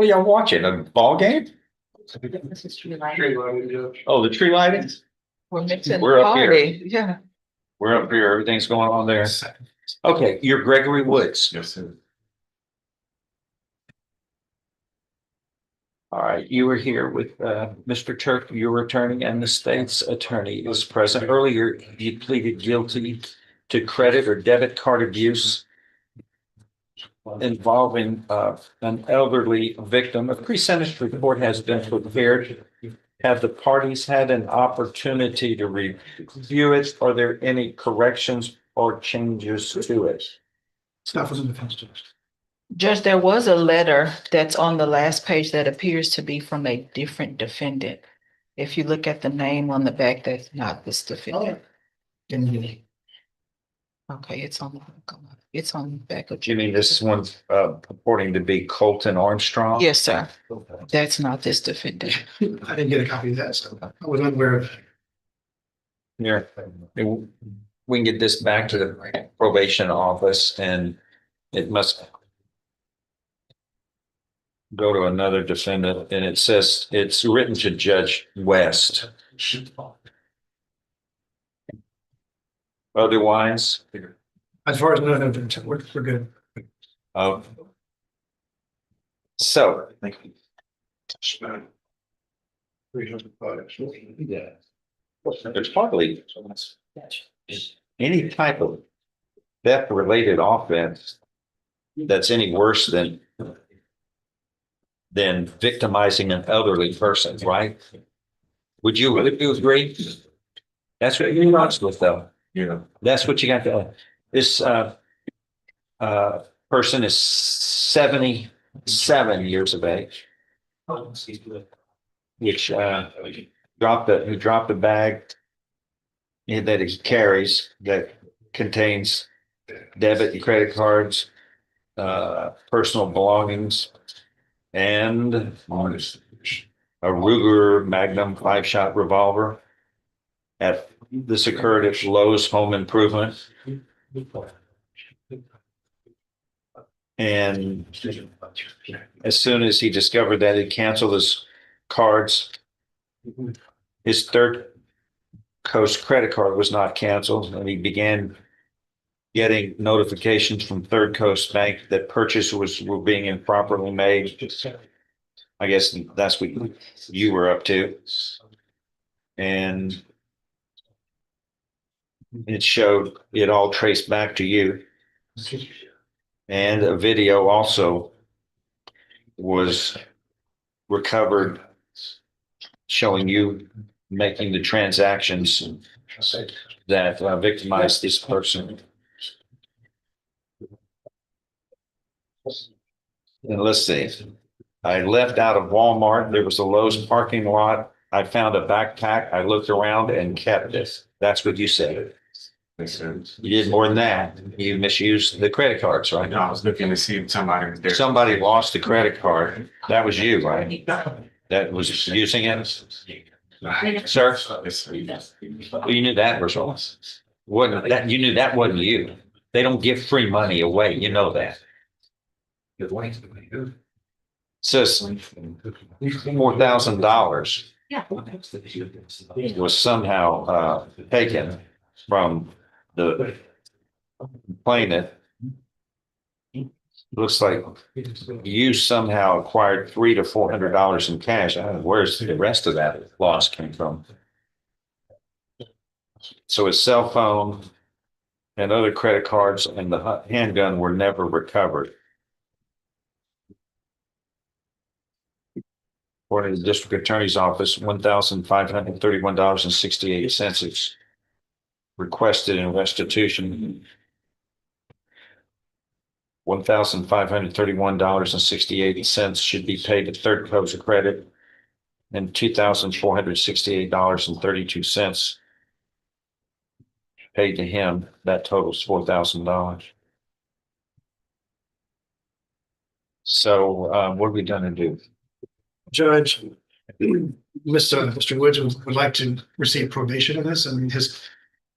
What are y'all watching? A ball game? This is tree lighting. Oh, the tree lightings? We're mixing We're the up here. party. Yeah. We're up here. Everything's going on there. Okay, you're Gregory Woods. Yes, sir. All right, you were here with Mr. Turk, your attorney, and the state's attorney is present. Earlier, you pleaded guilty to credit or debit card abuse involving an elderly victim. A pre-sentence report has been prepared. Have the parties had an opportunity to review it? Are there any corrections or changes to it? Staff was in defense judge. Judge, there was a letter that's on the last page that appears to be from a different defendant. If you look at the name on the back, that's not this defendant. Okay, it's on the back of. You mean this one's purporting to be Colton Armstrong? Yes, sir. That's not this defendant. I didn't get a copy of that, so I was unaware of. Yeah. We can get this back to the probation office and it must go to another defendant, and it says it's written to Judge West. Otherwise, As far as no, we're good. so Thank you. yeah, there's probably any type of theft related offense that's any worse than victimizing an elderly person, right? Would you agree? That's what you're not with, though. Yeah. That's what you got to. This person is 77 years of age, which dropped a bag that he carries that contains debit and credit cards, personal belongings, and a Ruger Magnum 5-shot revolver. This occurred at Lowe's Home Improvement. And as soon as he discovered that, he canceled his cards. His Third Coast credit card was not canceled, and he began getting notifications from Third Coast Bank that purchases were being improperly made. I guess that's what you were up to. And it showed it all traced back to you. And a video also was recovered showing you making the transactions that victimized this person. And let's see, I left out of Walmart. There was a Lowe's parking lot. I found a backpack. I looked around and kept it. That's what you said. Makes sense. You did more than that. You misused the credit cards, right? No, I was looking to see if somebody was there. Somebody lost the credit card. That was you, right? That was using it? Sir? Yes, sir. Well, you knew that was wrong. Wasn't that, you knew that wasn't you. They don't give free money away. You know that. Says $4,000 was somehow taken from the plaintiff. Looks like you somehow acquired $300 to $400 in cash. I don't know where's the rest of that loss came from. So his cell phone and other credit cards and the handgun were never recovered. According to the district attorney's office, $1,531.68 is requested in restitution. $1,531.68 should be paid to Third Coast Credit, and $2,468.32 paid to him. That totals $4,000. So what are we gonna do? Judge, Mr. Woods would like to receive probation in this, and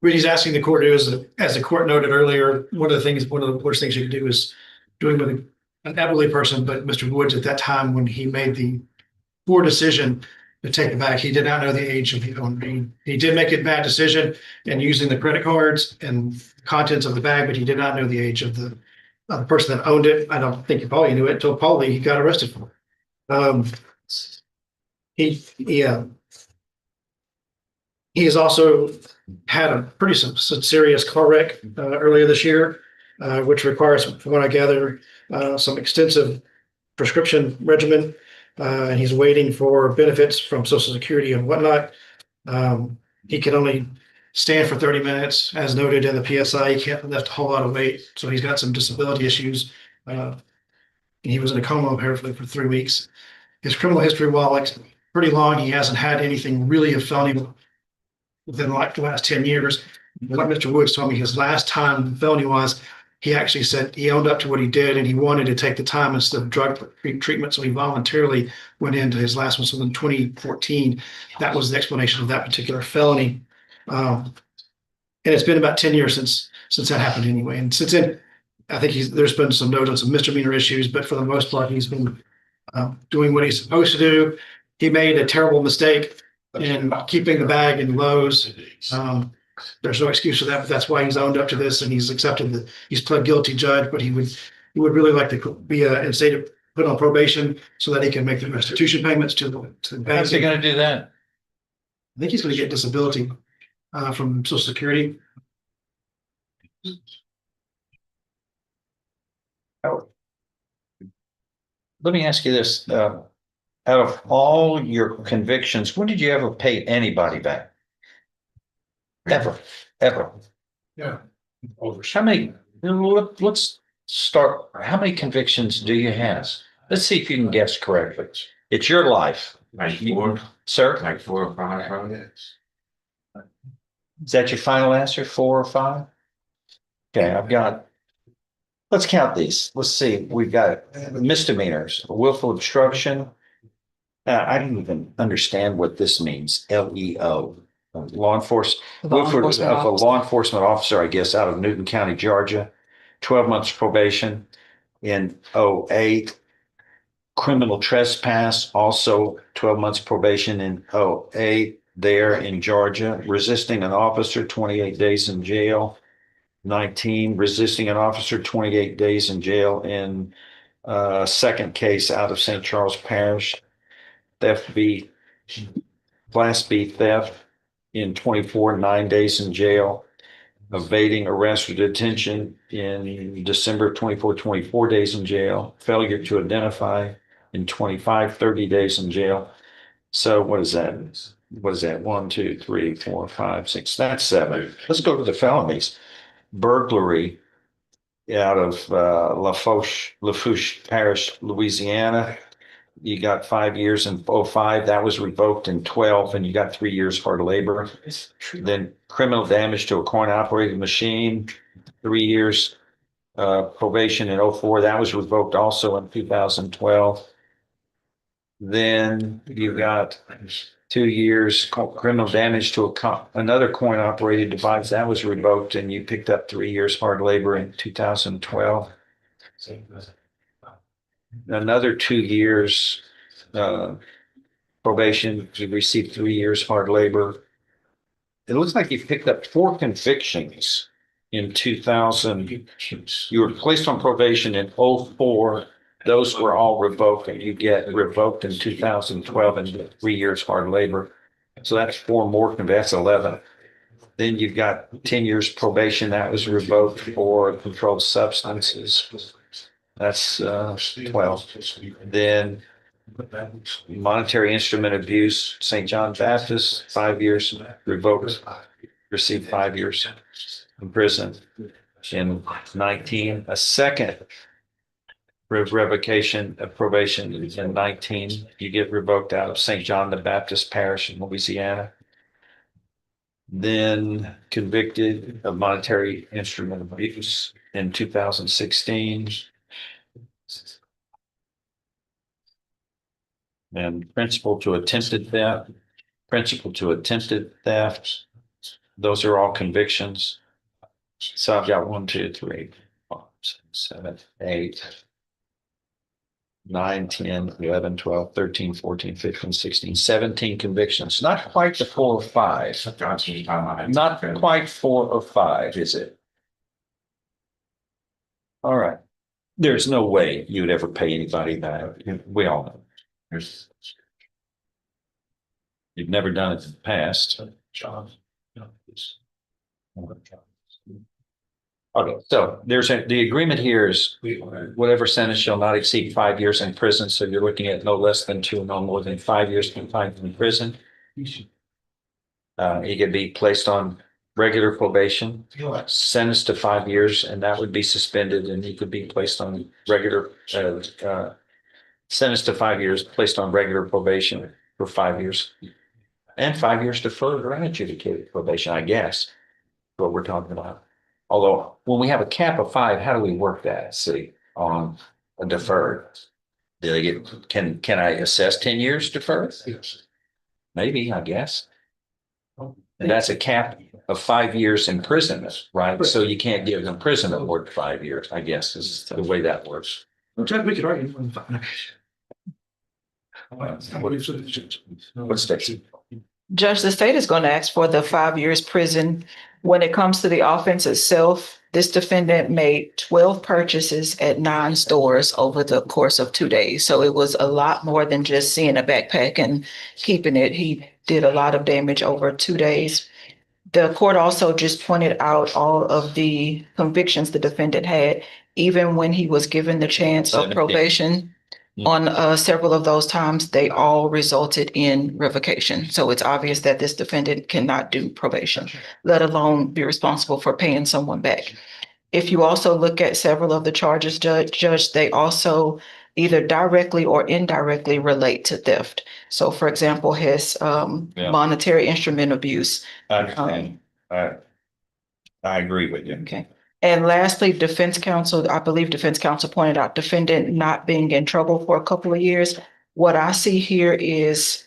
what he's asking the court to do is, as the court noted earlier, one of the worst things you can do is doing with an elderly person, but Mr. Woods at that time, when he made the poor decision to take it back, he did not know the age of the owner. He did make a bad decision in using the credit cards and contents of the bag, but he did not know the age of the person that owned it. I don't think he probably knew it until probably he got arrested for it. He has also had a pretty serious car wreck earlier this year, which requires, from what I gather, some extensive prescription regimen. And he's waiting for benefits from Social Security and whatnot. He can only stand for 30 minutes, as noted in the PSI. He can't lift a whole lot of weight, so he's got some disability issues. He was in a coma apparently for 3 weeks. His criminal history, while like pretty long, he hasn't had anything really of felony within like the last 10 years. What Mr. Woods told me his last time felony was, he actually said he owned up to what he did and he wanted to take the time instead of drug treatment. So he voluntarily went into his last one. So in 2014, that was the explanation of that particular felony. And it's been about 10 years since that happened anyway. And since then, I think there's been some notes on some misdemeanor issues, but for the most part, he's been doing what he's supposed to do. He made a terrible mistake in keeping the bag in Lowe's. There's no excuse for that, but that's why he's owned up to this and he's accepted he's pled guilty, judge, but he would really like to be and say to put on probation so that he can make the restitution payments to the bank. How's he going to do that? I think he's going to get disability from Social Security. Oh. Let me ask you this. Out of all your convictions, when did you ever pay anybody back? Ever. Yeah. How many, let's start, how many convictions do you have? Let's see if you can guess correctly. It's your life. Like four, Sir? like 4 or 5 probably. Is that your final answer? 4 or 5? Okay, let's count these. Let's see. We've got misdemeanors, willful obstruction. I don't even understand what this means. LEO. Law enforcement, of a law enforcement officer, I guess, out of Newton County, Georgia, 12 months probation in 08. Criminal trespass, also 12 months probation in 08 there in Georgia. Resisting an officer, 28 days in jail. 19, resisting an officer, 28 days in jail in second case out of St. Charles Parish. Class B theft in 24, 9 days in jail. Evading arrest or detention in December 24, 24 days in jail. Failure to identify in 25, 30 days in jail. So what is that? 1, 2, 3, 4, 5, 6. That's 7. Let's go to the felonies. Burglary out of Lafourche Parish, Louisiana. You got 5 years in 05. That was revoked in 12, and you got 3 years hard labor. Then criminal damage to a coin-operated machine, 3 years probation in 04. That was revoked also in 2012. Then you got 2 years criminal damage to another coin-operated device. That was revoked, and you picked up 3 years hard labor in 2012. Another 2 years probation. You received 3 years hard labor. It looks like you picked up 4 convictions in 2000. You were placed on probation in 04. Those were all revoked, and you get revoked in 2012 and get 3 years hard labor. So that's 4 more. That's 11. Then you've got 10 years probation. That was revoked for controlled substances. That's 12. Then monetary instrument abuse, St. John Baptist, 5 years revoked, received 5 years in prison. In 19, a second revocation of probation in 19, you get revoked out of St. John the Baptist Parish in Louisiana. Then convicted of monetary instrument abuse in 2016. And principal to attempted theft. Those are all convictions. So I've got 1, 2, 3, 4, 5, 6, 7, 8. 9, 10, 11, 12, 13, 14, 15, 16, 17 convictions. Not quite the 4 or 5. Not quite 4 or 5, is it? All right. There's no way you'd ever pay anybody back. We all know. You've never done it in the past. Okay, so the agreement here is whatever sentence shall not exceed 5 years in prison. So you're looking at no less than 2, no more than 5 years confined in prison. He could be placed on regular probation, sentenced to 5 years, and that would be suspended, and he could be placed on regular, sentenced to 5 years, placed on regular probation for 5 years. And 5 years deferred or unadjudicated probation, I guess, what we're talking about. Although, when we have a cap of 5, how do we work that, see, on a deferred? Do they get, can I assess 10 years deferred? Maybe, I guess. And that's a cap of 5 years imprisonment, right? So you can't give them imprisonment more than 5 years, I guess, is the way that works. Judge, we could argue. What's that? Judge, the state is going to ask for the 5 years prison. When it comes to the offense itself, this defendant made 12 purchases at 9 stores over the course of 2 days. So it was a lot more than just seeing a backpack and keeping it. He did a lot of damage over 2 days. The court also just pointed out all of the convictions the defendant had, even when he was given the chance of 17. probation. On several of those times, they all resulted in revocation. So it's obvious that this defendant cannot do probation, let alone be responsible for paying someone back. If you also look at several of the charges, Judge, they also either directly or indirectly relate to theft. So for example, his monetary instrument abuse. I understand. I agree with you. Okay. And lastly, defense counsel, I believe defense counsel pointed out defendant not being in trouble for a couple of years. What I see here is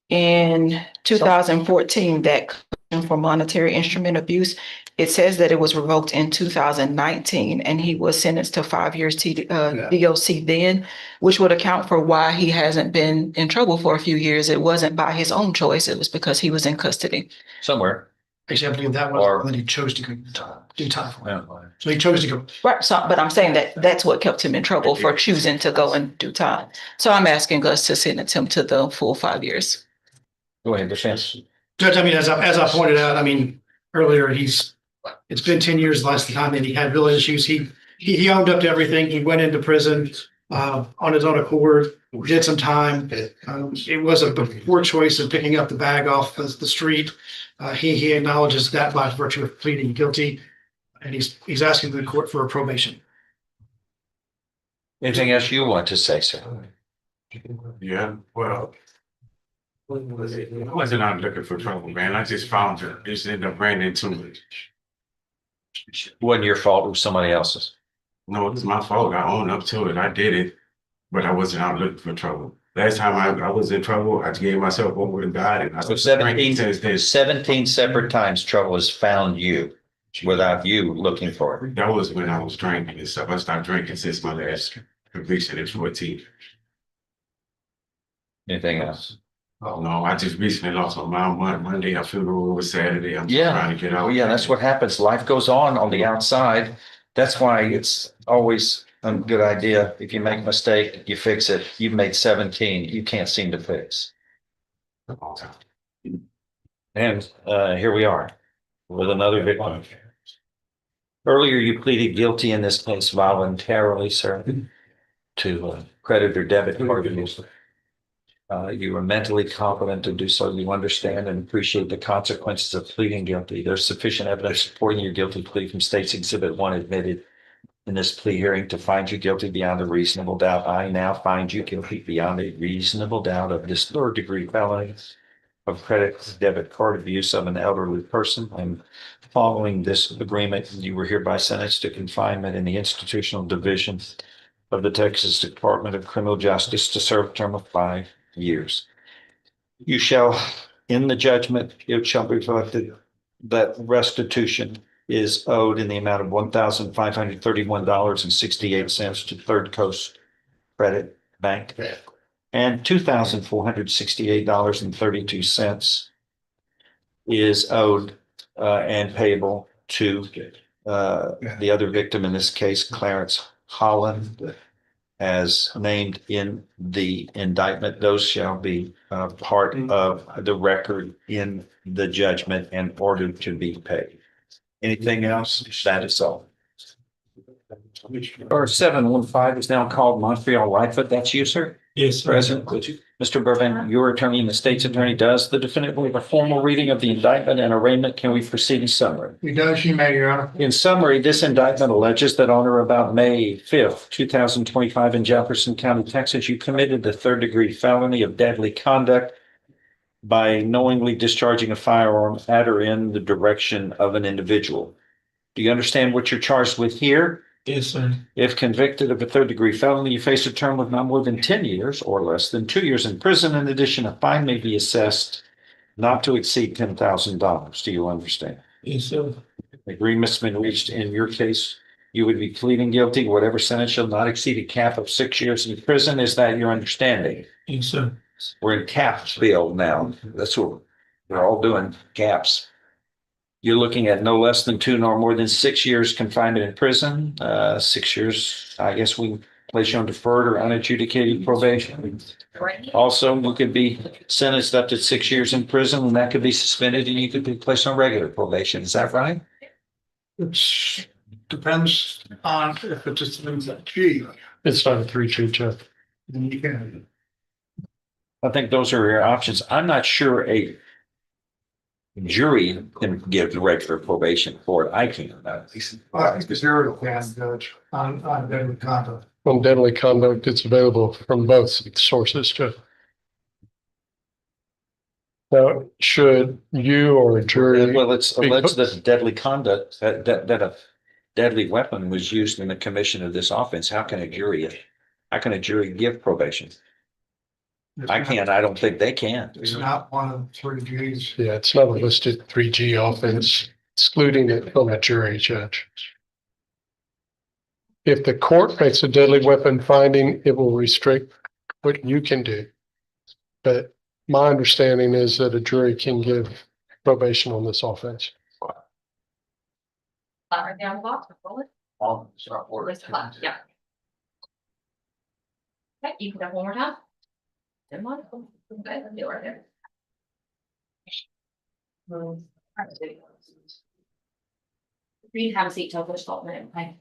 in 2014, that for monetary instrument abuse, it says that it was revoked in 2019 and he was sentenced to 5 years DOC then, which would account for why he hasn't been in trouble for a few years. It wasn't by his own choice. It was because he was in custody. Somewhere. Actually, I believe that was when he chose to do time for it. So he chose to go. Right. So, but I'm saying that that's what kept him in trouble for choosing to go and do time. So I'm asking us to sentence him to the full 5 years. Go ahead, defense. Judge, I mean, as I pointed out, I mean, earlier, it's been 10 years last time that he had real issues. He owned up to everything. He went into prison on his own accord, did some time. It was a poor choice of picking up the bag off the street. He acknowledges that by virtue of pleading guilty, and he's asking the court for a probation. Anything else you want to say, sir? Yeah, well, I wasn't out looking for trouble, man. I just found it. Just ended up running into it. Wasn't your fault, it was somebody else's. No, it was my fault. I own up to it. I did it, but I wasn't out looking for trouble. Last time I was in trouble, I gave myself over to God, and I So was 17 separate times trouble has found you without you looking for it. That was when I was drinking and stuff. I stopped drinking since my last conviction at 14. Anything else? Oh no, I just recently lost my mom Monday. Our funeral was Saturday. I'm just Yeah. trying to get out. Oh, yeah, that's what happens. Life goes on the outside. That's why it's always a good idea. If you make a mistake, you fix it. You've made 17, you can't seem to fix. And here we are with another victim. Earlier, you pleaded guilty in this case voluntarily, sir, to credit or debit card abuse. You were mentally competent to do so. You understand and appreciate the consequences of pleading guilty. There's sufficient evidence supporting your guilty plea from State's Exhibit 1 admitted in this plea hearing to find you guilty beyond a reasonable doubt. I now find you guilty beyond a reasonable doubt of this 3rd-degree felony of credit debit card abuse of an elderly person. And following this agreement, you were hereby sentenced to confinement in the institutional division of the Texas Department of Criminal Justice to serve a term of 5 years. You shall, in the judgment, it shall be reflected that restitution is owed in the amount of $1,531.68 to Third Coast credit bank. And $2,468.32 is owed and payable to the other victim, in this case, Clarence Holland, as named in the indictment. Those shall be part of the record in the judgment and ordered to be paid. Anything else? That is all. Or 715 is now called Montreal Lafeed. That's you, sir? Yes, Present. Mr. Burbank, your attorney and the state's attorney, does the defendant waive a formal reading of the indictment and arraignment? Can we proceed in summary? He does, you may, Your Honor. In summary, this indictment alleges that on or about May 5th, 2025 in Jefferson County, Texas, you committed the third-degree felony of deadly conduct by knowingly discharging a firearm at or in the direction of an individual. Do you understand what you're charged with here? Yes, sir. If convicted of a third-degree felony, you face a term of not more than 10 years or less than 2 years in prison. In addition, a fine may be assessed not to exceed $10,000. Do you understand? Yes, sir. Agreement's been reached in your case. You would be pleading guilty. Whatever sentence shall not exceed a cap of 6 years in prison. Is that your understanding? Yes, sir. We're in caps bill now. That's what we're all doing, caps. You're looking at no less than 2 nor more than 6 years confinement in prison. 6 years, I guess we place you on deferred or unadjudicated probation. Also, you could be sentenced up to 6 years in prison, and that could be suspended, and you could be placed on regular probation. Is that right? It depends on if it's a G, It's not a 3-2 check. then you can. I think those are your options. I'm not sure a jury can give regular probation for it. I can't. Because you're a fan judge on deadly conduct. On deadly conduct, it's available from both sources, Judge. Now, should you or a jury, Well, it's alleged that deadly conduct, that a deadly weapon was used in the commission of this offense. How can a jury give probation? I can't. I don't think they can. It's not one of the 3 Gs. yeah, it's not a listed 3G offense, excluding it from a jury, Judge. If the court makes a deadly weapon finding, it will restrict what you can do. But my understanding is that a jury can give probation on this offense. Right there on the box, roll it. List of class, yeah. Okay, you can have one more time. Then one. Okay, let's do it right there. You can have a seat till the stop minute, okay?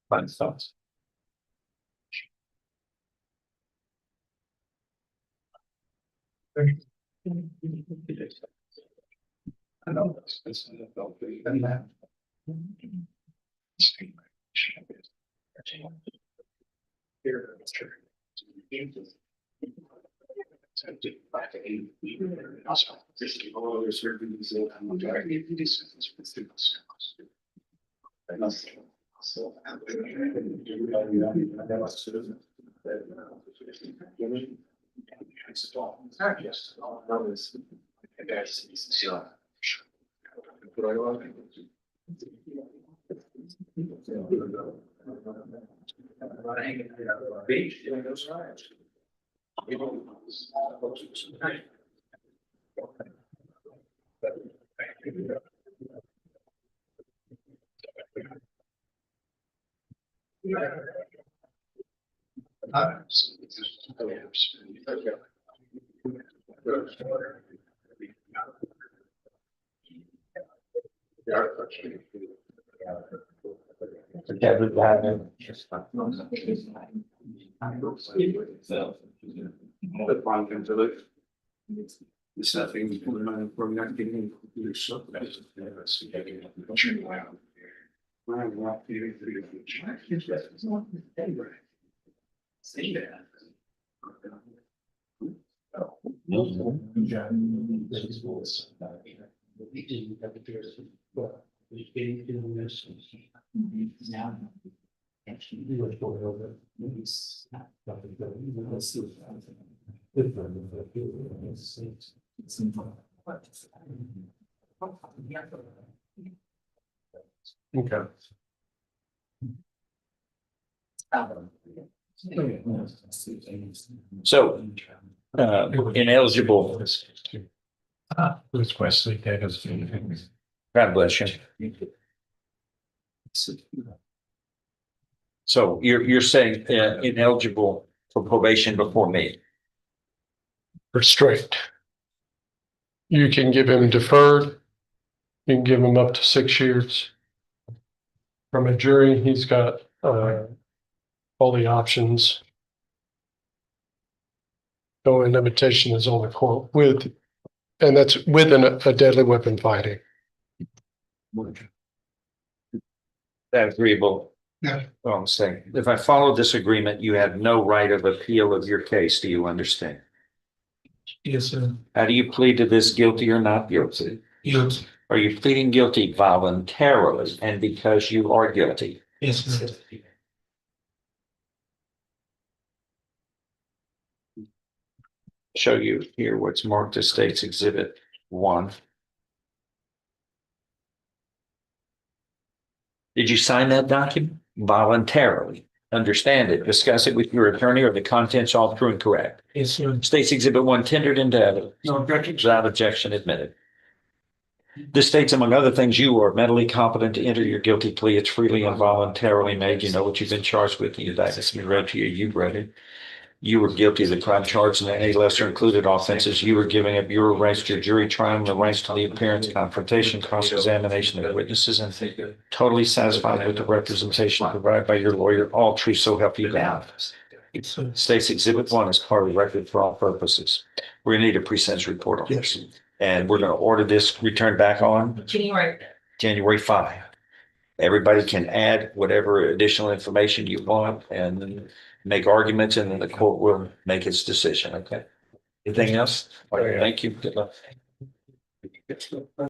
Final thoughts. I know this. And that. Here, it's true. It's nothing from not getting your stuff. See that. Okay. So, ineligible. Who's Wesley Davis? God bless you. So you're saying ineligible for probation before me? Restraint. You can give him deferred. You can give him up to 6 years. From a jury, he's got all the options. The only limitation is on the court and that's with a deadly weapon fighting. That agreeable? Yeah. Well, I'm saying, if I follow this agreement, you have no right of appeal of your case. Do you understand? Yes, sir. How do you plead to this, guilty or not guilty? Yes. Are you pleading guilty voluntarily and because you are guilty? Yes, sir. Show you here what's marked as State's Exhibit 1. Did you sign that document? Voluntarily. Understand it. Discuss it with your attorney, or the contents all true and correct. Yes, sir. State's Exhibit 1 tendered into evidence. No objection. Without objection admitted. This states, among other things, you are mentally competent to enter your guilty plea. It's freely and voluntarily made. You know what you've been charged with. The indictment's been read to you. You've read it. You were guilty of the crime charged in any lesser included offenses. You were giving up your rights to jury trial, the rights to the appearance, confrontation, cross-examination of witnesses, and totally satisfied with the representation provided by your lawyer. All true, so help you God. State's Exhibit 1 is part of the record for all purposes. We're gonna need a pre-sentence report on this. And we're gonna order this returned back on January 5. Everybody can add whatever additional information you want and make arguments, and then the court will make its decision, okay? Anything else? All right, thank you. Good luck.